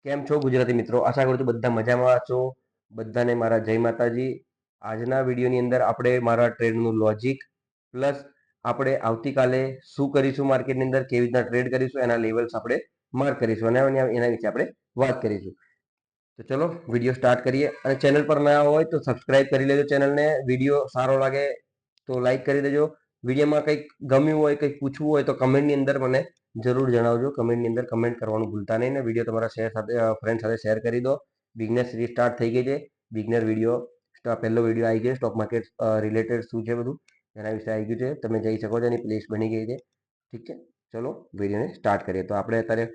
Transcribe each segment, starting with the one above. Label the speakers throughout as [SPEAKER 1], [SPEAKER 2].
[SPEAKER 1] કેમ છો ગુજરાતી મિત્રો? આશા કરું છું બધા મજામાં છો. બધાને મારા જય માતાજી. આજના વિડીયોની અંદર આપણે મારા ટ્રેડનું લોજિક પ્લસ આપણે આવતીકાલે શું કરીશું માર્કેટની અંદર, કેવી રીતના ટ્રેડ કરીશું, એના લેવલ્સ આપણે માર્ક કરીશું અને એના વિશે આપણે વાત કરીશું. તો ચલો વિડીયો સ્ટાર્ટ કરીએ. અને ચેનલ પર નયા હોય તો સબસ્ક્રાઇબ કરી લેજો ચેનલને. વિડીયો સારો લાગે તો લાઈક કરી દેજો. વિડીયોમાં કંઈક ગમ્યું હોય, કંઈક પૂછવું હોય તો કમેન્ટની અંદર મને જરૂર જણાવજો. કમેન્ટની અંદર કમેન્ટ કરવાનું ભૂલતા નહીં ને વિડીયો તમારા શેર સાથે ફ્રેન્ડ સાથે શેર કરી દો. બિઝનેસ સિરીઝ સ્ટાર્ટ થઈ ગઈ છે. બિગનર વિડીયો પહેલો વિડીયો આવી ગયો સ્ટોક માર્કેટ રિલેટેડ શું છે બધું એના વિશે આવી ગયું છે. તમે જઈ શકો છો, એની પ્લેસ બની ગઈ છે. ઠીક છે, ચલો વિડીયોને સ્ટાર્ટ કરીએ. તો આપણે અત્યારે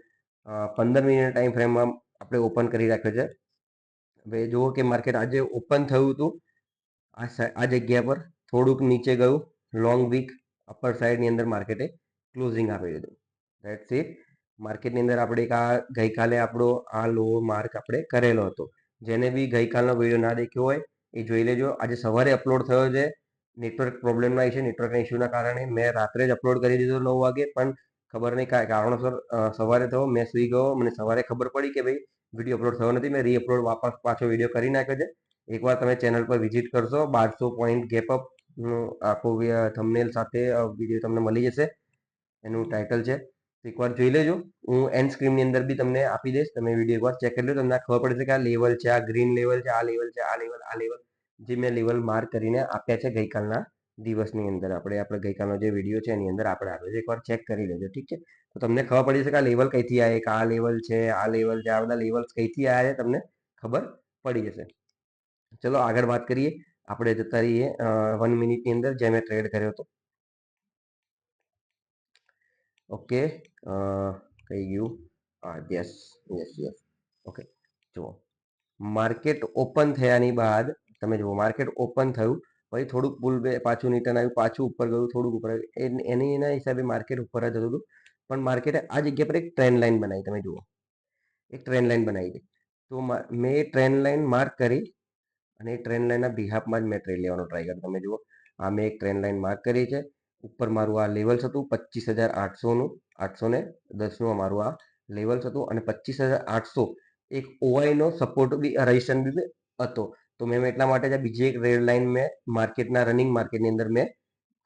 [SPEAKER 1] 15 મિનિટ ટાઈમ ફ્રેમમાં આપણે ઓપન કરી રાખ્યો છે. હવે જુઓ કે માર્કેટ આજે ઓપન થયું હતું આ જગ્યા પર, થોડુંક નીચે ગયું. લોંગ વીક અપર સાઈડની અંદર માર્કેટે ક્લોઝિંગ આપી દીધું. That's it. માર્કેટની અંદર આપણે ગઈકાલે આપણો આ લો માર્ક આપણે કરેલો હતો. જેને બી ગઈકાલનો વિડીયો ના દેખ્યો હોય એ જોઈ લેજો. આજે સવારે અપલોડ થયો છે. નેટવર્ક પ્રોબ્લેમના ઇસ્યુ, નેટવર્કના ઇસ્યુના કારણે મેં રાત્રે જ અપલોડ કરી દીધો 9 વાગે, પણ ખબર નહીં કારણોસર સવારે થયો. મેં સુઈ ગયો, મને સવારે ખબર પડી કે ભાઈ વિડીયો અપલોડ થયો નથી. મેં રીઅપલોડ વાપસ પાછો વિડીયો કરી નાખ્યો છે. એકવાર તમે ચેનલ પર વિઝિટ કરશો, 1200 પોઈન્ટ ગેપ અપ આખું થંબનેલ સાથે વિડીયો તમને મળી જશે. એનું ટાઇટલ છે, એકવાર જોઈ લેજો. હું એન્ડ સ્ક્રીનની અંદર બી તમને આપી દઈશ. તમે વિડીયો એકવાર ચેક કરી લો, તમને ખબર પડશે કે આ લેવલ છે, આ ગ્રીન લેવલ છે, આ લેવલ છે, આ લેવલ, આ લેવલ, જે મેં લેવલ માર્ક કરીને આપ્યા છે ગઈકાલના દિવસની અંદર. આપણે ગઈકાલનો જે વિડીયો છે એની અંદર આપણે આપ્યો છે. એકવાર ચેક કરી લેજો. ઠીક છે, તો તમને ખબર પડી જશે કે આ લેવલ કઈથી આવે, કે આ લેવલ છે, આ લેવલ છે, આ બધા લેવલ્સ કઈથી આવ્યા છે તમને ખબર પડી જશે. ચલો આગળ વાત કરીએ. આપણે જતા રહીએ 1 મિનિટની અંદર જે મેં ટ્રેડ કર્યો હતો. ઓકે, કઈ ગયું? Yes yes yes. ઓકે, જુઓ માર્કેટ ઓપન થયાની બાદ તમે જુઓ માર્કેટ ઓપન થયું, પછી થોડુંક પુલ પાછું રિટર્ન આવ્યું, પાછું ઉપર ગયું, થોડુંક ઉપર આવ્યું. એના હિસાબે માર્કેટ ઉપર જ હતું. પણ માર્કેટે આ જગ્યા પર એક ટ્રેન્ડ લાઈન બનાવી. તમે જુઓ એક ટ્રેન્ડ લાઈન બનાવી છે. તો મેં ટ્રેન્ડ લાઈન માર્ક કરી અને એ ટ્રેન્ડ લાઈનના બિહાફમાં જ મેં ટ્રેડ લેવાનો ટ્રાય કર્યો. તમે જુઓ આ મેં એક ટ્રેન્ડ લાઈન માર્ક કરી છે. ઉપર મારું આ લેવલ્સ હતું 25,800નું, 810નું મારું આ લેવલ્સ હતું. અને 25,800 એક ઓઆઈનો સપોર્ટ બી રજિસ્ટન્સ બી હતો. તો મેં એટલા માટે જ બીજી એક રેડ લાઈન મેં માર્કેટના રનિંગ માર્કેટની અંદર મેં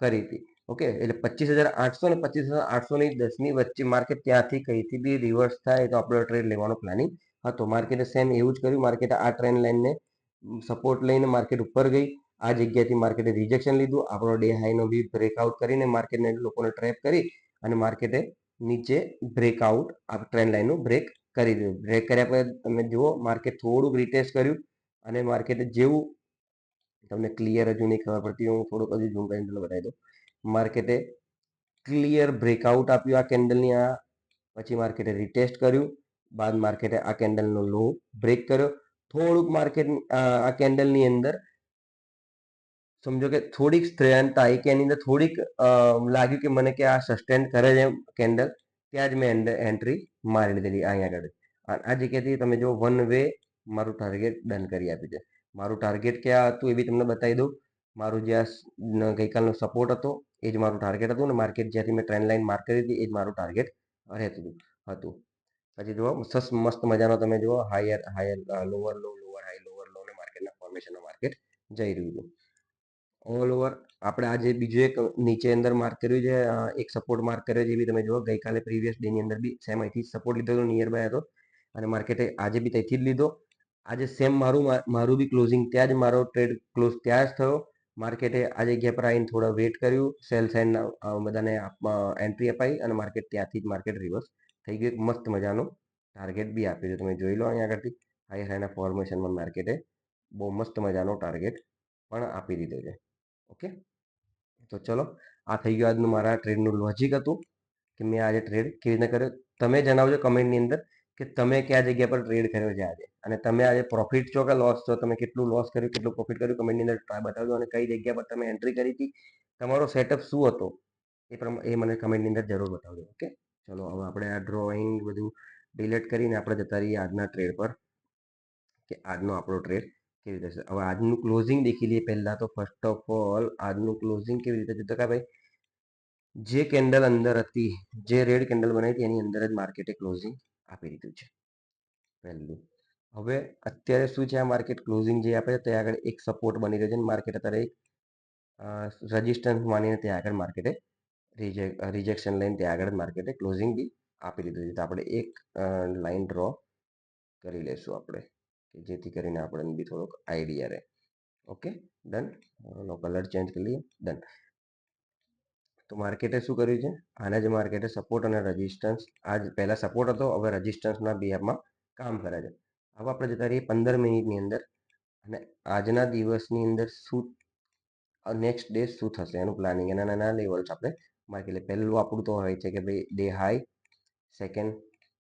[SPEAKER 1] કરી હતી. ઓકે, એટલે 25,800 અને 25,800ની 10ની વચ્ચે માર્કેટ ત્યાંથી કઈથી બી રિવર્સ થાય તો આપણો ટ્રેડ લેવાનો પ્લાનિંગ હતો. માર્કેટે સેમ એવું જ કર્યું. માર્કેટે આ ટ્રેન્ડ લાઈનને સપોર્ટ લઈને માર્કેટ ઉપર ગઈ. આ જગ્યાથી માર્કેટે રિજેક્શન લીધું. આપણો ડે હાઈનો બી બ્રેકઆઉટ કરીને માર્કેટને લોકોને ટ્રેપ કરી અને માર્કેટે નીચે બ્રેકઆઉટ આ ટ્રેન્ડ લાઈનનું બ્રેક કરી દીધું. બ્રેક કર્યા પછી તમે જુઓ માર્કેટ થોડુંક રિટેસ્ટ કર્યું અને માર્કેટે જેવું તમને ક્લિયર હજુ નહીં ખબર પડતી, હું થોડુંક હજુ ઝૂમ કરીને તમને બતાવી દઉં. માર્કેટે ક્લિયર બ્રેકઆઉટ આપ્યું આ કેન્ડલની. આ પછી માર્કેટે રિટેસ્ટ કર્યું, બાદ માર્કેટે આ કેન્ડલનો લો બ્રેક કર્યો. થોડુંક માર્કેટ આ કેન્ડલની અંદર સમજો કે થોડીક સ્થિરતા આવી, કે એની અંદર થોડીક લાગ્યું કે મને કે આ સસ્ટેન કરે છે કેન્ડલ, ત્યાં જ મેં એન્ટ્રી મારી લીધેલી અહીંયા આગળ. આ જગ્યાથી તમે જો વન વે મારું ટાર્ગેટ ડન કરી આપ્યું છે. મારું ટાર્ગેટ ક્યાં હતું એ બી તમને બતાવી દઉં. મારું જ્યાં ગઈકાલનો સપોર્ટ હતો એ જ મારું ટાર્ગેટ હતું, અને માર્કેટ જ્યાંથી મેં ટ્રેન્ડ લાઈન માર્ક કરી હતી એ જ મારું ટાર્ગેટ રહેતું હતું. પછી જુઓ મસ્ત મજાનો તમે જુઓ હાયર હાયર લોવર લો, લોવર હાઈ, લોવર લો અને માર્કેટના ફોર્મેશનનો માર્કેટ જઈ રહ્યું હતું. ઓલ ઓવર આપણે આજે બીજું એક નીચે અંદર માર્ક કર્યું છે, એક સપોર્ટ માર્ક કર્યો છે. એ બી તમે જુઓ ગઈકાલે પ્રીવિયસ ડેની અંદર બી સેમ અહીંથી સપોર્ટ લીધો હતો, નિયર બાય હતો. અને માર્કેટે આજે બી ત્યાંથી જ લીધો. આજે સેમ મારું બી ક્લોઝિંગ ત્યાં જ, મારો ટ્રેડ ક્લોઝ ત્યાં જ થયો. માર્કેટે આ જગ્યા પર આવીને થોડા વેટ કર્યું, સેલ સાઇડના બધાને એન્ટ્રી અપાઈ અને માર્કેટ ત્યાંથી જ માર્કેટ રિવર્સ થઈ ગયું. એક મસ્ત મજાનો ટાર્ગેટ બી આપ્યું છે. તમે જોઈ લો અહીંયા આગળથી હાઈ હાઈના ફોર્મેશનમાં માર્કેટે બહુ મસ્ત મજાનો ટાર્ગેટ પણ આપી દીધો છે. ઓકે, તો ચલો આ થઈ ગયું આજનું મારા ટ્રેડનું લોજિક હતું કે મેં આજે ટ્રેડ કેવી રીતના કર્યો. તમે જણાવજો કમેન્ટની અંદર કે તમે કયા જગ્યા પર ટ્રેડ કર્યો છે આજે, અને તમે આજે પ્રોફિટ છો કે લોસ છો, તમે કેટલું લોસ કર્યું, કેટલું પ્રોફિટ કર્યું, કમેન્ટની અંદર બતાવજો. અને કઈ જગ્યા પર તમે એન્ટ્રી કરી હતી, તમારો સેટઅપ શું હતો એ મને કમેન્ટની અંદર જરૂર બતાવજો. ઓકે, ચલો હવે આપણે આ ડ્રોઈંગ બધું ડિલીટ કરીને આપણે જતા રહીએ આજના ટ્રેડ પર, કે આજનો આપણો ટ્રેડ કેવી રીતે છે. હવે આજનું ક્લોઝિંગ દેખી લઈએ. પહેલા તો ફર્સ્ટ ઓફ ઓલ આજનું ક્લોઝિંગ કેવી રીતે જતો, કે ભાઈ જે કેન્ડલ અંદર હતી, જે રેડ કેન્ડલ બનાવી હતી એની અંદર જ માર્કેટે ક્લોઝિંગ આપી દીધું છે. પહેલું. હવે અત્યારે શું છે, આ માર્કેટ ક્લોઝિંગ જે આપે છે ત્યાં આગળ એક સપોર્ટ બની રહ્યો છે, માર્કેટ અત્યારે રજિસ્ટન્સ માનીને ત્યાં આગળ માર્કેટે રિજેક્શન લઈને ત્યાં આગળ માર્કેટે ક્લોઝિંગ બી આપી દીધું છે. તો આપણે એક લાઈન ડ્રો કરી લઈશું આપણે, કે જેથી કરીને આપણને બી થોડોક આઈડિયા રહે. Okay, done. નો કલર ચેન્જ કરી લઈએ, ડન. તો માર્કેટે શું કર્યું છે, આના જ માર્કેટે સપોર્ટ અને રેઝિસ્ટન્સ, આજ પહેલા સપોર્ટ હતો, હવે રેઝિસ્ટન્સના બિહેવમાં કામ કરે છે. હવે આપણે જતા રહીએ 15 મિનિટની અંદર, અને આજના દિવસની અંદર શું નેક્સ્ટ ડે શું થશે એનું પ્લાનિંગ, એના નાના લેવલ્સ આપણે માર્કેટ લે. પહેલું આપણું તો હોય છે કે ભાઈ ડે હાઈ, સેકન્ડ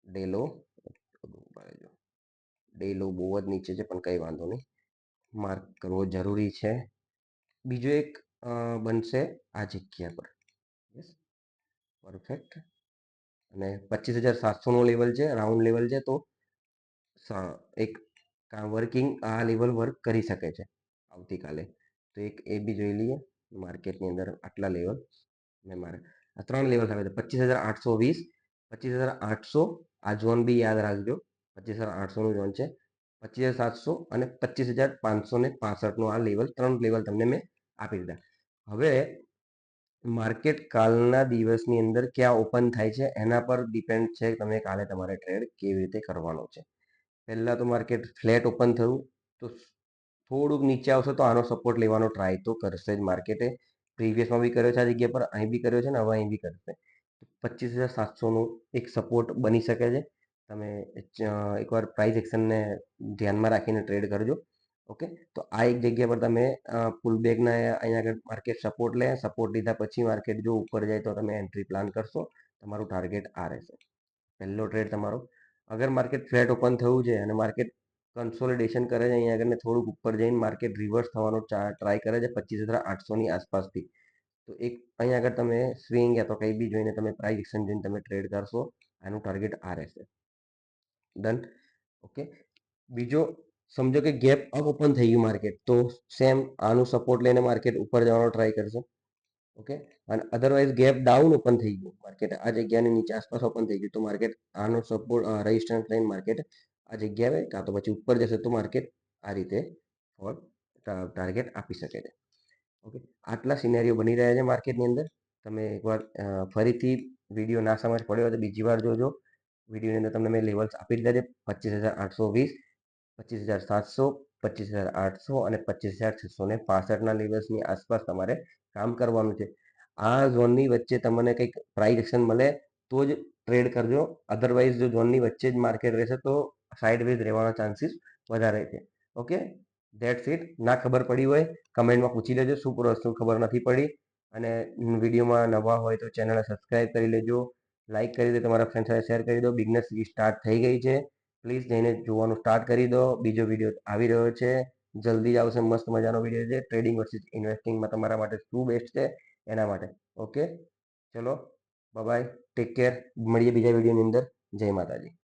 [SPEAKER 1] ડે લો. ડે લો બહુ જ નીચે છે પણ કંઈ વાંધો નહીં, માર્ક કરવો જરૂરી છે. બીજો એક બનશે આ જગ્યા પર, યસ, પરફેક્ટ. અને 25,700 લેવલ છે, રાઉન્ડ લેવલ છે. તો એક વર્કિંગ આ લેવલ વર્ક કરી શકે છે આવતીકાલે. તો એક એ બી જોઈ લઈએ માર્કેટની અંદર આટલા લેવલ. ને મારે આ 3 લેવલ આવે છે, 25,820, 25,800. આ ઝોન બી યાદ રાખજો, 25,800નું ઝોન છે, 25,700 અને 25,565નું આ લેવલ. 3 લેવલ તમને મેં આપી દીધા. હવે માર્કેટ કાલના દિવસની અંદર ક્યાં ઓપન થાય છે એના પર ડિપેન્ડ છે તમે કાલે તમારે ટ્રેડ કેવી રીતે કરવાનો છે. પહેલાં તો માર્કેટ ફ્લેટ ઓપન થયું તો થોડુંક નીચે આવશે તો આનો સપોર્ટ લેવાનો ટ્રાય તો કરશે જ માર્કેટે. પ્રીવિયસમાં બી કર્યો છે આ જગ્યા પર, અહીં બી કર્યો છે ને હવે અહીં બી કરશે. 25,700નું એક સપોર્ટ બની શકે છે. તમે એકવાર પ્રાઇસ એક્શનને ધ્યાનમાં રાખીને ટ્રેડ કરજો. ઓકે, તો આ એક જગ્યા પર તમે પુલબેકના અહીંયા આગળ માર્કેટ સપોર્ટ લે, સપોર્ટ લીધા પછી માર્કેટ જો ઉપર જાય તો તમે એન્ટ્રી પ્લાન કરશો. તમારું ટાર્ગેટ આ રહેશે, પહેલો ટ્રેડ તમારો. અગર માર્કેટ ફ્લેટ ઓપન થયું છે અને માર્કેટ કન્સોલિડેશન કરે છે અહીંયા આગળ ને થોડુંક ઉપર જઈને માર્કેટ રિવર્સ થવાનો ટ્રાય કરે છે 25,800ની આસપાસથી, તો એક અહીંયા આગળ તમે સ્વિંગ યા તો કંઈ બી જોઈને તમે પ્રાઇસ એક્શન જોઈને તમે ટ્રેડ કરશો. આનું ટાર્ગેટ આ રહેશે, ડન. ઓકે, બીજો સમજો કે ગેપ અપ ઓપન થઈ ગયું માર્કેટ, તો સેમ આનું સપોર્ટ લઈને માર્કેટ ઉપર જવાનો ટ્રાય કરશે. ઓકે, અને અધરવાઇઝ ગેપ ડાઉન ઓપન થઈ ગયું માર્કેટ, આ જગ્યાની નીચે આસપાસ ઓપન થઈ ગયું, તો માર્કેટ આનો સપોર્ટ રેઝિસ્ટન્સ લઈને માર્કેટ આ જગ્યાએ કાં તો પછી ઉપર જશે તો માર્કેટ આ રીતે ફોર ટાર્ગેટ આપી શકે છે. ઓકે, આટલા સિનેરીઓ બની રહ્યા છે માર્કેટની અંદર. તમે એકવાર ફરીથી વિડીયો ના સમજ પડ્યો હોય તો બીજી વાર જોજો. વિડીયોની અંદર તમને મેં લેવલ્સ આપી દીધા છે, 25,820, 25,700, 25,800 અને 25,665ના લેવલ્સની આસપાસ તમારે કામ કરવાનું છે. આ ઝોનની વચ્ચે તમને કંઈક પ્રાઇસ એક્શન મળે તો જ ટ્રેડ કરજો, અધરવાઇઝ જો ઝોનની વચ્ચે જ માર્કેટ રહેશે તો સાઇડવેઝ રહેવાના ચાન્સીસ વધારે છે. Okay, that's it. ના ખબર પડી હોય કમેન્ટમાં પૂછી લેજો શું વસ્તુ ખબર નથી પડી, અને વિડીયોમાં નવા હોય તો ચેનલને સબસ્ક્રાઈબ કરી લેજો, લાઇક કરી દો, તમારા ફ્રેન્ડ સાથે શેર કરી દો. બિઝનેસ સ્ટાર્ટ થઈ ગઈ છે, પ્લીઝ જઈને જોવાનું સ્ટાર્ટ કરી દો. બીજો વિડીયો આવી રહ્યો છે, જલ્દી જ આવશે, મસ્ત મજાનો વિડીયો છે, ટ્રેડિંગ વર્સિસ ઇન્વેસ્ટિંગમાં તમારા માટે શું બેસ્ટ છે એના માટે. ઓકે, ચલો બાય બાય, ટેક કેર, મળીએ બીજા વિડીયોની અંદર. જય માતાજી.